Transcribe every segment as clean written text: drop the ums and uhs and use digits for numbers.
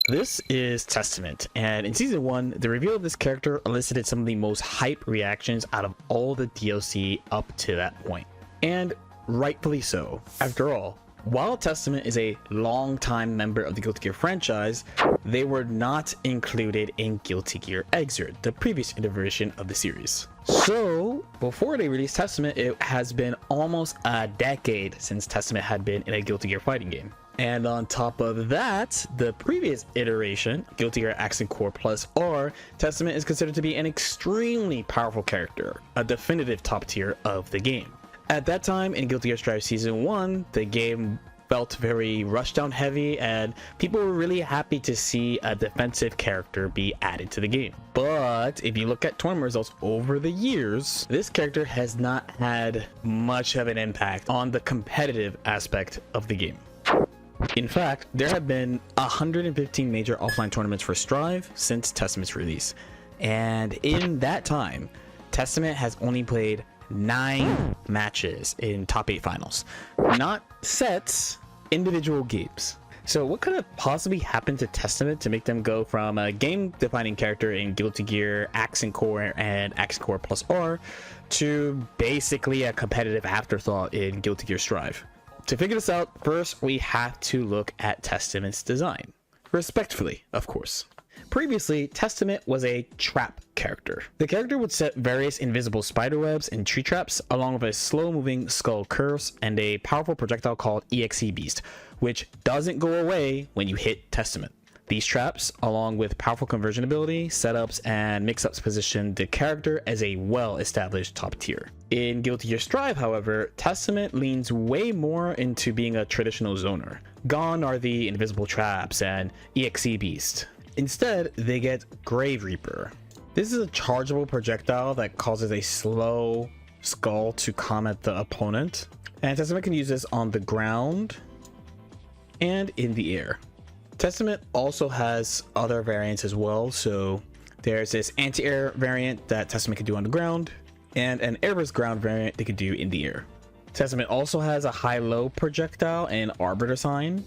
This is Testament, and in Season 1, the reveal of this character elicited some of the most hype reactions out of all the DLC up to that point. And rightfully so. After all, while Testament is a long-time member of the Guilty Gear franchise, they were not included in Guilty Gear Xrd, the previous iteration of the series. So, before they released Testament, it has been almost a decade since Testament had been in a Guilty Gear fighting game. And on top of that, the previous iteration, Guilty Gear Accent Core Plus R, Testament is considered to be an extremely powerful character, a definitive top tier of the game. At that time, in Guilty Gear Strive Season 1, the game felt very rushdown heavy, and people were really happy to see a defensive character be added to the game. But if you look at tournament results over the years, this character has not had much of an impact on the competitive aspect of the game. In fact, there have been 115 major offline tournaments for Strive since Testament's release. And in that time, Testament has only played 9 matches in top 8 finals. Not sets, individual games. So what could have possibly happened to Testament to make them go from a game-defining character in Guilty Gear Accent Core and Accent Core Plus R to basically a competitive afterthought in Guilty Gear Strive? To figure this out, first we have to look at Testament's design. Respectfully, of course. Previously, Testament was a trap character. The character would set various invisible spiderwebs and tree traps, along with a slow-moving skull curves and a powerful projectile called EXE Beast, which doesn't go away when you hit Testament. These traps, along with powerful conversion ability, setups, and mix-ups position the character as a well-established top tier. In Guilty Gear Strive, however, Testament leans way more into being a traditional zoner. Gone are the invisible traps and EXE Beast. Instead, they get Grave Reaper. This is a chargeable projectile that causes a slow skull to come at the opponent, and Testament can use this on the ground and in the air. Testament also has other variants as well, so there's this anti-air variant that Testament can do on the ground, and an airless ground variant they can do in the air. Testament also has a high-low projectile and arbiter sign,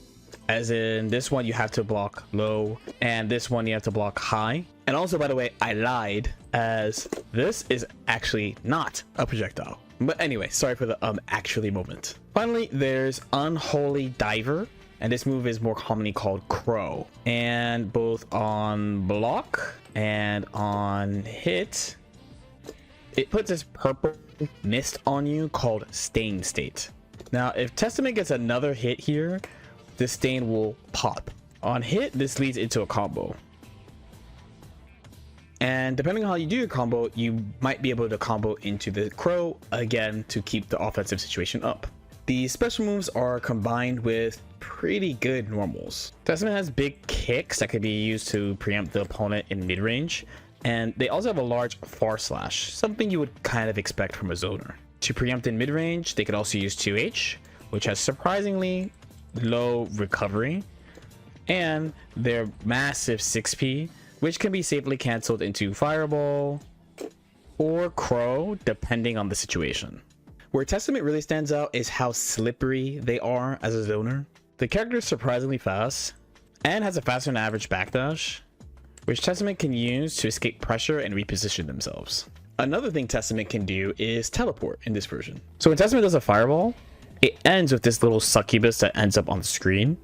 as in this one you have to block low, and this one you have to block high. And also, by the way, I lied, as this is actually not a projectile. But anyway, sorry for the actually moment. Finally, there's Unholy Diver. And this move is more commonly called Crow. And both on block and on hit, it puts this purple mist on you called Stain State. Now, if Testament gets another hit here, the stain will pop. On hit, this leads into a combo. And depending on how you do your combo, you might be able to combo into the Crow again to keep the offensive situation up. The special moves are combined with pretty good normals. Testament has big kicks that could be used to preempt the opponent in mid-range, and they also have a large far slash, something you would kind of expect from a zoner. To preempt in mid-range, they could also use 2H, which has surprisingly low recovery, and their massive 6P, which can be safely cancelled into Fireball or Crow, depending on the situation. Where Testament really stands out is how slippery they are as a zoner. The character is surprisingly fast and has a faster than average backdash, which Testament can use to escape pressure and reposition themselves. Another thing Testament can do is teleport in this version. So when Testament does a fireball, it ends with this little succubus that ends up on the screen.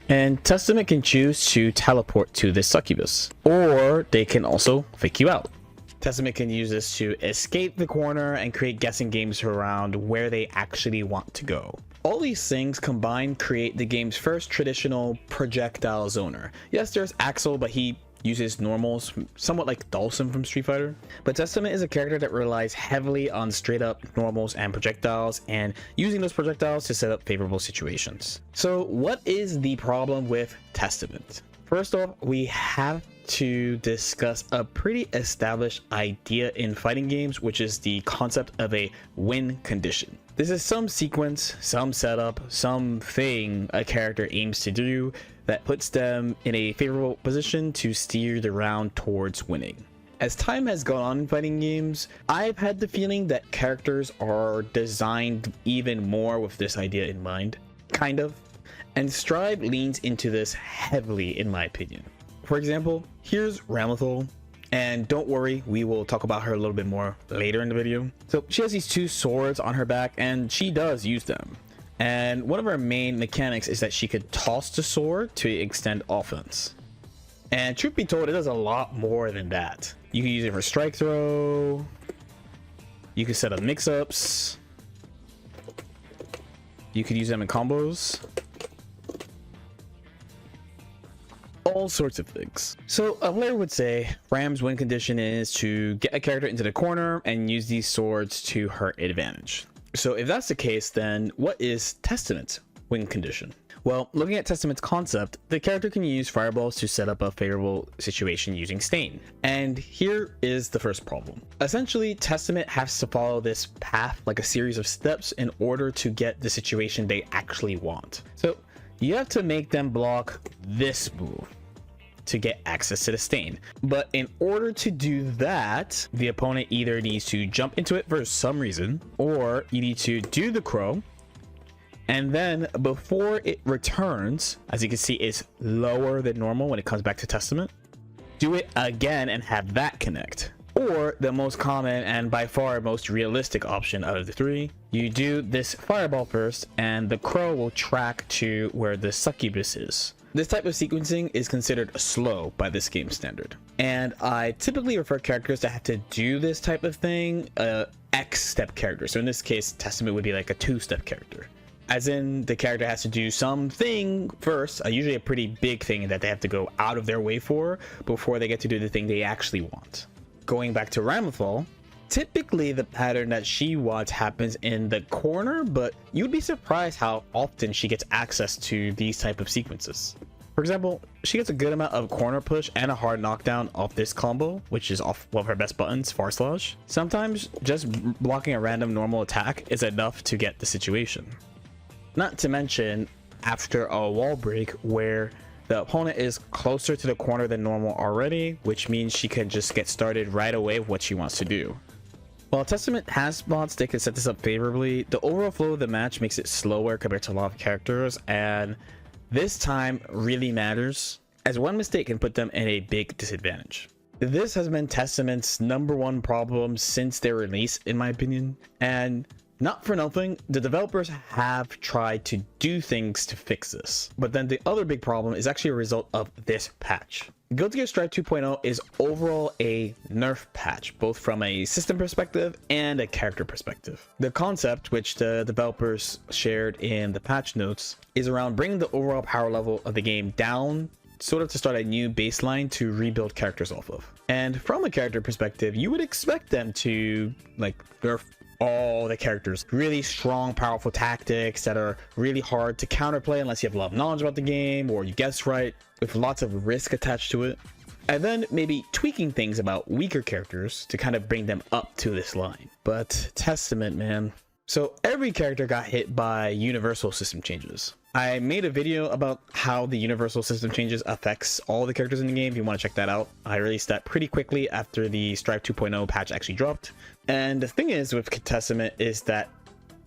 And Testament can choose to teleport to this succubus, or they can also fake you out. Testament can use this to escape the corner and create guessing games around where they actually want to go. All these things combined create the game's first traditional projectile zoner. Yes, there's Axel, but he uses normals, somewhat like Dhalsim from Street Fighter. But Testament is a character that relies heavily on straight up normals and projectiles, and using those projectiles to set up favorable situations. So what is the problem with Testament? First off, we have to discuss a pretty established idea in fighting games, which is the concept of a win condition. This is some sequence, some setup, something a character aims to do that puts them in a favorable position to steer the round towards winning. As time has gone on in fighting games, I've had the feeling that characters are designed even more with this idea in mind, kind of. And Strive leans into this heavily in my opinion. For example, here's Ramlethal, and don't worry, we will talk about her a little bit more later in the video. So she has these two swords on her back and she does use them. And one of her main mechanics is that she could toss the sword to extend offense. And truth be told, it does a lot more than that. You can use it for strike throw. You can set up mix-ups. You could use them in combos. All sorts of things. So a player would say Ram's win condition is to get a character into the corner and use these swords to her advantage. So if that's the case, then what is Testament's win condition? Well, looking at Testament's concept, the character can use fireballs to set up a favorable situation using Stain. And here is the first problem. Essentially, Testament has to follow this path, like a series of steps, in order to get the situation they actually want. So you have to make them block this move to get access to the Stain. But in order to do that, the opponent either needs to jump into it for some reason, or you need to do the crow, and then before it returns, as you can see, it's lower than normal when it comes back to Testament, do it again and have that connect. Or the most common and by far most realistic option out of the three, you do this fireball first and the crow will track to where the succubus is. This type of sequencing is considered slow by this game standard. And I typically refer characters that have to do this type of thing, X step character. So in this case, Testament would be like a 2-step character. As in, the character has to do something first, usually a pretty big thing that they have to go out of their way for before they get to do the thing they actually want. Going back to Ramlethal, typically the pattern that she wants happens in the corner, but you'd be surprised how often she gets access to these type of sequences. For example, she gets a good amount of corner push and a hard knockdown off this combo, which is off one of her best buttons, Far Slash. Sometimes just blocking a random normal attack is enough to get the situation. Not to mention, after a wall break where the opponent is closer to the corner than normal already, which means she can just get started right away with what she wants to do. While Testament has mods that can set this up favorably, the overall flow of the match makes it slower compared to a lot of characters, and this time really matters, as one mistake can put them in a big disadvantage. This has been Testament's #1 problem since their release, in my opinion, and not for nothing, the developers have tried to do things to fix this. But then the other big problem is actually a result of this patch. Guilty Gear Strive 2.0 is overall a nerf patch, both from a system perspective and a character perspective. The concept, which the developers shared in the patch notes, is around bringing the overall power level of the game down, sort of to start a new baseline to rebuild characters off of. And from a character perspective, you would expect them to nerf all the characters. Really strong, powerful tactics that are really hard to counterplay unless you have a lot of knowledge about the game or you guess right, with lots of risk attached to it. And then maybe tweaking things about weaker characters to kind of bring them up to this line. But Testament, man. So every character got hit by universal system changes. I made a video about how the universal system changes affects all the characters in the game if you want to check that out. I released that pretty quickly after the Strive 2.0 patch actually dropped. And the thing is with Testament is that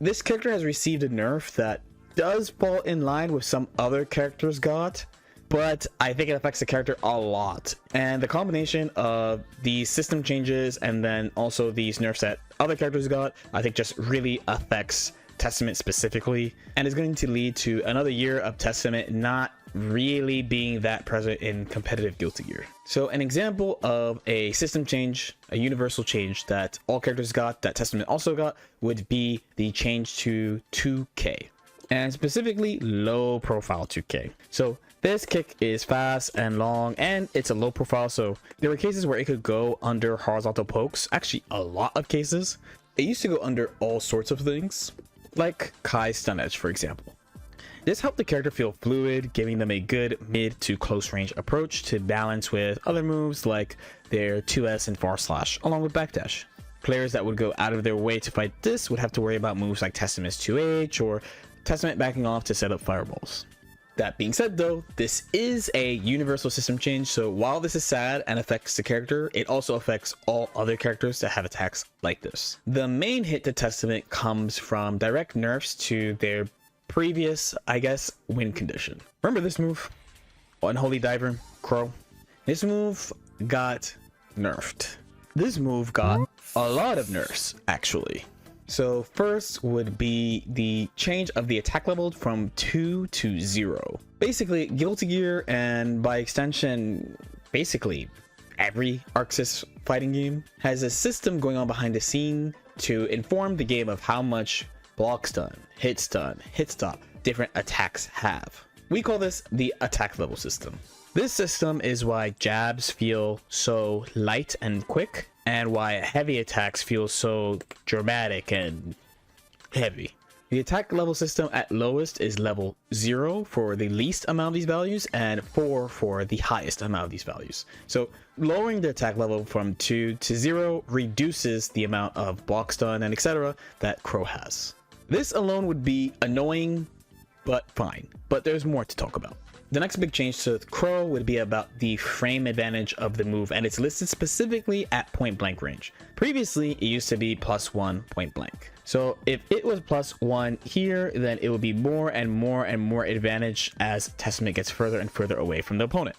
this character has received a nerf that does fall in line with some other characters got, but I think it affects the character a lot. And the combination of these system changes and then also these nerfs that other characters got, I think just really affects Testament specifically, and is going to lead to another year of Testament not really being that present in competitive Guilty Gear. So an example of a system change, a universal change that all characters got, that Testament also got, would be the change to 2K, and specifically low profile 2K. So this kick is fast and long, and it's a low profile, so there were cases where it could go under horizontal pokes, actually a lot of cases. It used to go under all sorts of things, like Kai's stun edge, for example. This helped the character feel fluid, giving them a good mid to close range approach to balance with other moves like their 2S and Far Slash, along with backdash. Players that would go out of their way to fight this would have to worry about moves like Testament's 2H or Testament backing off to set up fireballs. That being said though, this is a universal system change, so while this is sad and affects the character, it also affects all other characters that have attacks like this. The main hit to Testament comes from direct nerfs to their previous, I guess, win condition. Remember this move? Unholy Diver, Crow. This move got nerfed. This move got a lot of nerfs, actually. So first would be the change of the attack level from 2 to 0. Basically, Guilty Gear, and by extension, basically every ArcSys fighting game, has a system going on behind the scene to inform the game of how much block stun, hit stop, different attacks have. We call this the attack level system. This system is why jabs feel so light and quick, and why heavy attacks feel so dramatic and heavy. The attack level system at lowest is level 0 for the least amount of these values, and 4 for the highest amount of these values. So lowering the attack level from 2 to 0 reduces the amount of block stun and etc. that Crow has. This alone would be annoying, but fine. But there's more to talk about. The next big change to Crow would be about the frame advantage of the move, and it's listed specifically at point blank range. Previously, it used to be +1 point blank. So if it was +1 here, then it would be more and more and more advantage as Testament gets further and further away from the opponent.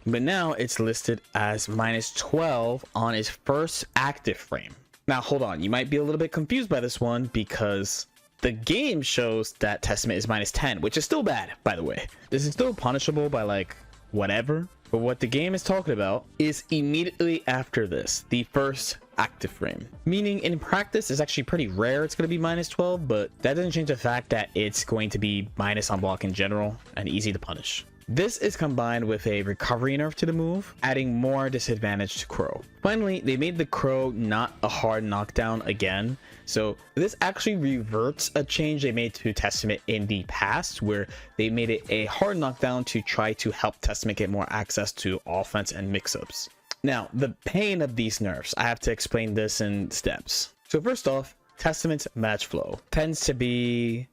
But now it's listed as -12 on its first active frame. Now hold on, you might be a little bit confused by this one because the game shows that Testament is -10, which is still bad, by the way. This is still punishable by like whatever, but what the game is talking about is immediately after this, the first active frame. Meaning in practice, it's actually pretty rare it's going to be -12, but that doesn't change the fact that it's going to be minus on block in general and easy to punish. This is combined with a recovery nerf to the move, adding more disadvantage to Crow. Finally, they made the Crow not a hard knockdown again, so this actually reverts a change they made to Testament in the past, where they made it a hard knockdown to try to help Testament get more access to offense and mix-ups. Now, the pain of these nerfs, I have to explain this in steps. So first off, Testament's match flow tends to be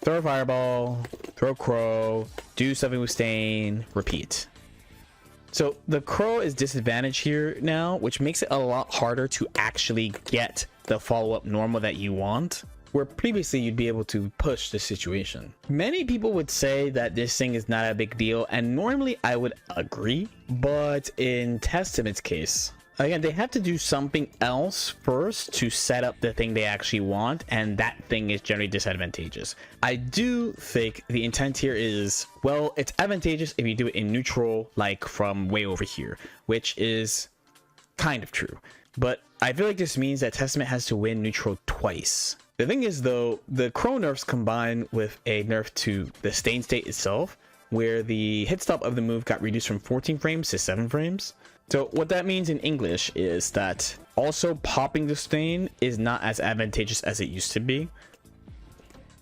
throw a fireball, throw Crow, do something with Stain, repeat. So the Crow is disadvantaged here now, which makes it a lot harder to actually get the follow-up normal that you want, where previously you'd be able to push the situation. Many people would say that this thing is not a big deal, and normally I would agree, but in Testament's case, again, they have to do something else first to set up the thing they actually want, and that thing is generally disadvantageous. I do think the intent here is, well, it's advantageous if you do it in neutral, like from way over here, which is kind of true. But I feel like this means that Testament has to win neutral twice. The thing is, though, the Crow nerfs combine with a nerf to the Stain state itself, where the hit stop of the move got reduced from 14 frames to 7 frames. So what that means in English is that also popping the Stain is not as advantageous as it used to be.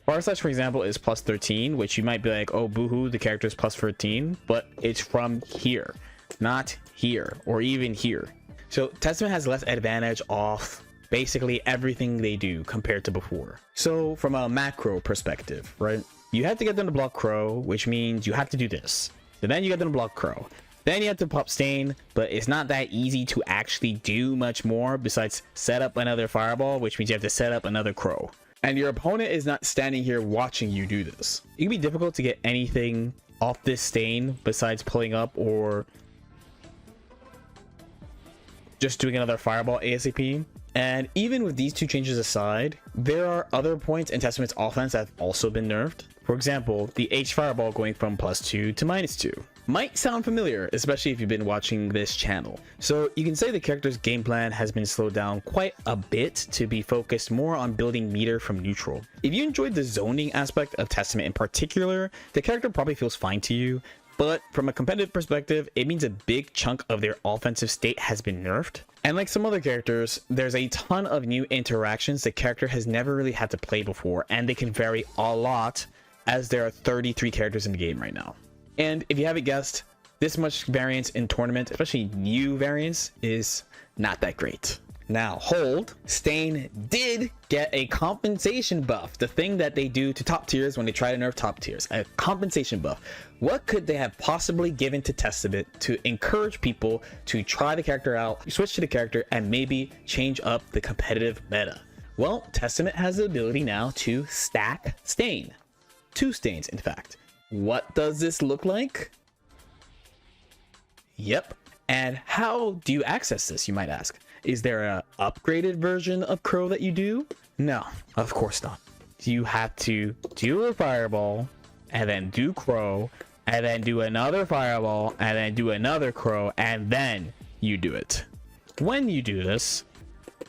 Bar slash, for example, is +13, which you might be like, oh, boohoo, the character is +13, but it's from here, not here, or even here. So Testament has less advantage off basically everything they do compared to before. So from a macro perspective, right, you have to get them to block Crow, which means you have to do this. So then you get them to block Crow. Then you have to pop Stain, but it's not that easy to actually do much more besides set up another fireball, which means you have to set up another Crow. And your opponent is not standing here watching you do this. It can be difficult to get anything off this Stain besides pulling up or just doing another fireball ASAP. And even with these two changes aside, there are other points in Testament's offense that have also been nerfed. For example, the H fireball going from +2 to -2. Might sound familiar, especially if you've been watching this channel. So you can say the character's game plan has been slowed down quite a bit to be focused more on building meter from neutral. If you enjoyed the zoning aspect of Testament in particular, the character probably feels fine to you, but from a competitive perspective, it means a big chunk of their offensive state has been nerfed. And like some other characters, there's a ton of new interactions the character has never really had to play before, and they can vary a lot as there are 33 characters in the game right now. And if you haven't guessed, this much variance in tournament, especially new variance, is not that great. Now, hold. Stain did get a compensation buff, the thing that they do to top tiers when they try to nerf top tiers, a compensation buff. What could they have possibly given to Testament to encourage people to try the character out, switch to the character, and maybe change up the competitive meta? Well, Testament has the ability now to stack Stain. 2 stains, in fact. What does this look like? Yep. And how do you access this, you might ask? Is there a upgraded version of Crow that you do? No, of course not. You have to do a fireball, and then do Crow, and then do another fireball, and then do another Crow, and then you do it. When you do this,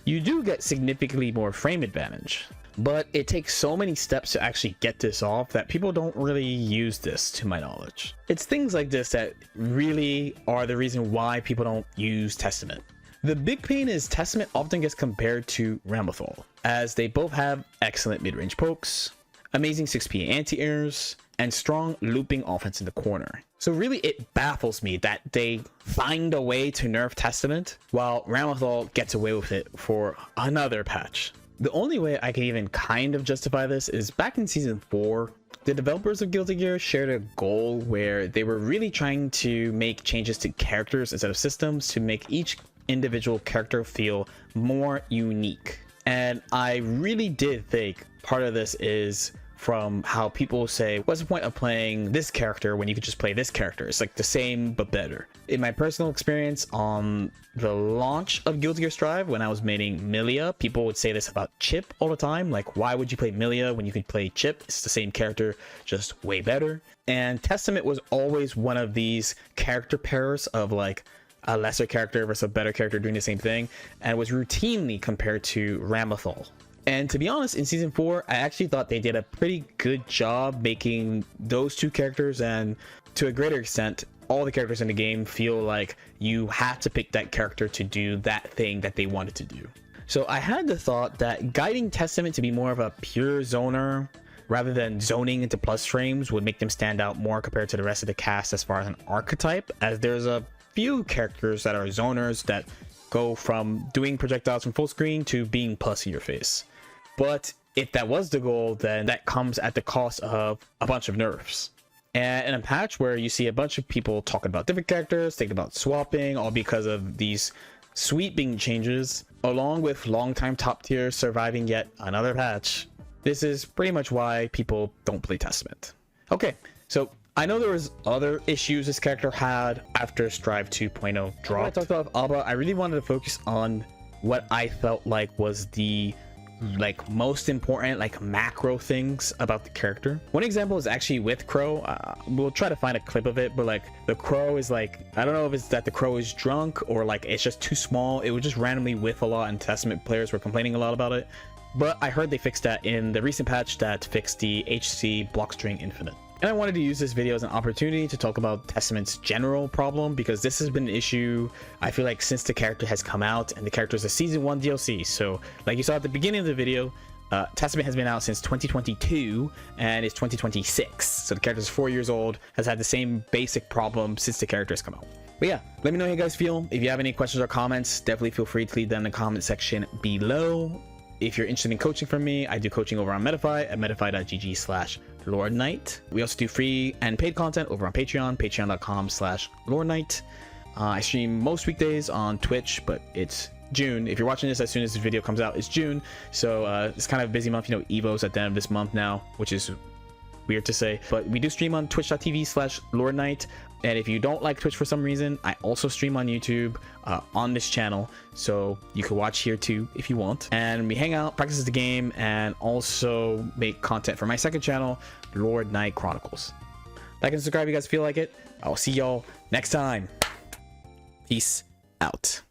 you do get significantly more frame advantage, but it takes so many steps to actually get this off that people don't really use this, to my knowledge. It's things like this that really are the reason why people don't use Testament. The big pain is Testament often gets compared to Ramlethal, as they both have excellent mid-range pokes, amazing 6p anti-airs, and strong looping offense in the corner. So really it baffles me that they find a way to nerf Testament while Ramlethal gets away with it for another patch. The only way I can even kind of justify this is back in season 4, the developers of Guilty Gear shared a goal where they were really trying to make changes to characters instead of systems to make each individual character feel more unique. And I really did think part of this is from how people say, what's the point of playing this character when you could just play this character? It's like the same but better. In my personal experience on the launch of Guilty Gear Strive, when I was maining Milia, people would say this about Chip all the time, like, why would you play Milia when you could play Chip? It's the same character, just way better. And Testament was always one of these character pairs of like a lesser character versus a better character doing the same thing, and was routinely compared to Ramlethal. And to be honest, in season 4, I actually thought they did a pretty good job making those two characters, and to a greater extent, all the characters in the game feel like you had to pick that character to do that thing that they wanted to do. So I had the thought that guiding Testament to be more of a pure zoner rather than zoning into plus frames would make them stand out more compared to the rest of the cast as far as an archetype, as there's a few characters that are zoners that go from doing projectiles from full screen to being plus in your face. But if that was the goal, then that comes at the cost of a bunch of nerfs. And in a patch where you see a bunch of people talking about different characters, thinking about swapping, all because of these sweeping changes, along with longtime top tier surviving yet another patch, this is pretty much why people don't play Testament. Okay, so I know there was other issues this character had after Strive 2.0 dropped. When I talked about Alba, I really wanted to focus on what I felt like was the most important macro things about the character. One example is actually with Crow. We'll try to find a clip of it, but the Crow is I don't know if it's that the Crow is drunk or it's just too small. It would just randomly whiff a lot, and Testament players were complaining a lot about it. But I heard they fixed that in the recent patch that fixed the HC block string infinite. And I wanted to use this video as an opportunity to talk about Testament's general problem, because this has been an issue I feel like since the character has come out, and the character is a season 1 DLC. So like you saw at the beginning of the video, Testament has been out since 2022 and it's 2026. So the character is 4 years old, has had the same basic problem since the character has come out. But yeah, let me know how you guys feel. If you have any questions or comments, definitely feel free to leave them in the comment section below. If you're interested in coaching from me, I do coaching over on Metafy at metafy.gg/LordKnight. We also do free and paid content over on Patreon, patreon.com/LordKnight. I stream most weekdays on Twitch, but it's June. If you're watching this as soon as this video comes out, it's June. So it's kind of a busy month. You know, Evo's at the end of this month now, which is weird to say. But we do stream on twitch.tv/LordKnight. And if you don't like Twitch for some reason, I also stream on YouTube on this channel, so you can watch here too if you want. And we hang out, practice the game, and also make content for my second channel, LordKnight Chronicles. Like and subscribe if you guys feel like it. I'll see y'all next time. Peace out.